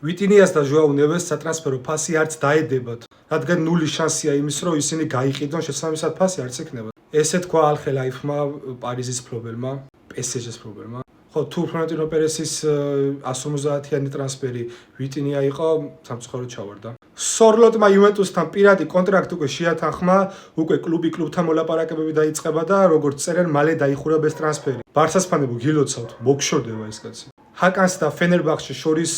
ვიტინიას და ჟოაუ ნევეს სატრანსფერო ფასი არც დაედებათ, რადგან ნული შანსია იმის, რომ ისინი გაიყიდონ შესაბამისად ფასი არც ექნებათ. ესე თქვა ალ ხელაიფმა პარიზის ფლობელმა, PSG-ს ფლობელმა. ხო, თუ ფლორენტინო პერესის 150-იანი ტრანსფერი ვიტინია იყო, სამწუხაროდ ჩავარდა. სორლოტმა იუვენტუსთან პირადი კონტრაქტი უკვე შეათანხმა, უკვე კლუბთან მოლაპარაკებები დაიწყება და როგორც წერენ, მალე დაიხურა ეს ტრანსფერი. ბარსას ფანებო გილოცავთ, მოგშორდება ეს კაცი. ჰაკანს და ფენერბახში შორის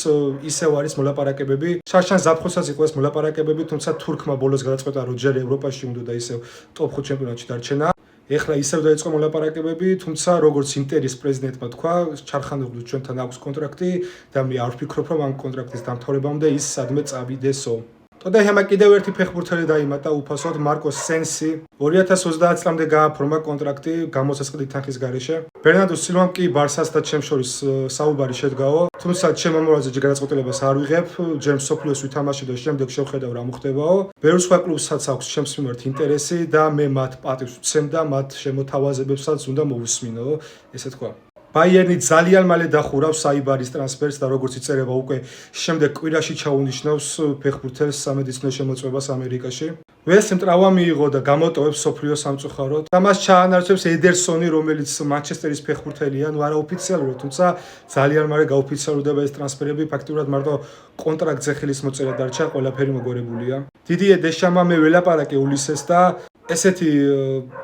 ისევ არის მოლაპარაკებები. შარშან ზაფხულსაც იყო ეს მოლაპარაკებები, თუმცა თურქმა ბოლოს გადაწყვეტა, რომ ჯერ ევროპაში უნდა და ისევ ტოპ 5 ჩემპიონატში დარჩენა. ეხლა ისევ დაიწყო მოლაპარაკებები, თუმცა როგორც ინტერის პრეზიდენტმა თქვა, ჩარხანოღლუს ჩვენთან აქვს კონტრაქტი და მე არ ვფიქრობ, რომ ამ კონტრაქტის დამთავრებამდე ის სადმე წავიდესო. ტოტენჰემმა კიდევ ერთი ფეხბურთელი დაიმატა უფასოდ მარკოს სენსი. 2030 წლამდე გააფორმა კონტრაქტი გამოსასყიდი თანხის გარეშე. ბერნარდო სილვამ კი ბარსას და ჩემს შორის საუბარი შედგაო, თუმცა ჩემ ამორაზე გადაწყვეტილებას არ ვიღებ, ჯერ მსოფლიოს ვითამაშე და შემდეგ შევხედავ რა მოხდებაო. ბევრ სხვა კლუბსაც აქვს ჩემს მიმართ ინტერესი და მე მათ პატივს ვცემ და მათ შემოთავაზებებსაც უნდა მოვუსმინო, ესე თქვა. ბაიერნი ძალიან მალე დახურავს საიბარის ტრანსფერს და როგორც იწერება უკვე შემდეგ კვირაში ჩაუნიშნავს ფეხბურთელს სამედიცინო შემოწმებას ამერიკაში. ვესემ ტრავმა მიიღო და გამოტოვებს სოფლიო სამწუხაროდ. და მას ჩაანაცვლებს ედერსონი, რომელიც მანჩესტერის ფეხბურთელია, ნუ არაოფიციალურად, თუმცა ძალიან მალე გაოფიციალურდება ეს ტრანსფერები, ფაქტიურად მარტო კონტრაქტზე ხელის მოწერა დარჩა, ყველაფერი მოგორებულია. დიდიე დეშამმა მე ველაპარაკე ულისეს და ესეთი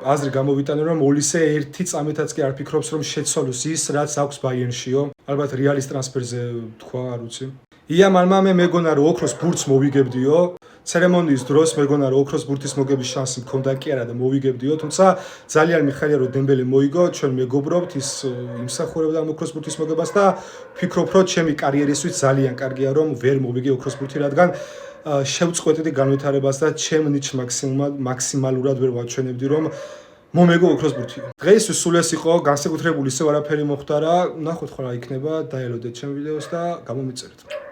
აზრი გამოვიტანე, რომ ოლისე ერთი წამეთაც კი არ ფიქრობს, რომ შეცვალოს ის, რაც აქვს ბაიერნშიო. ალბათ რეალის ტრანსფერზე თქვა, არ ვიცი. იამალმა მე მეგონა, რომ ოქროს ბურთს მოვიგებდიო. ცერემონიის დროს მეგონა, რომ ოქროს ბურთის მოგების შანსი მქონდა კი არა და მოვიგებდიო, თუმცა ძალიან მიხარია, რომ დემბელე მოიგო, ჩვენ მეგობრობთ, ის იმსახურებდა ამ ოქროს ბურთის მოგებას და ვფიქრობ, რომ ჩემი კარიერისთვის ძალიან კარგია, რომ ვერ მოვიგე ოქროს ბურთი, რადგან შევწყვეტდი განვითარებას და ჩემ ნიჩ მაქსიმალურად ვერ ვაჩვენებდი, რომ მომეგო ოქროს ბურთი. დღეისთვის სულ ეს იყო, განსაკუთრებული ისევ არაფერი მოხდარა, ნახოთ ხო რა იქნება, დაელოდეთ ჩემ ვიდეოს და გამომიწერეთ.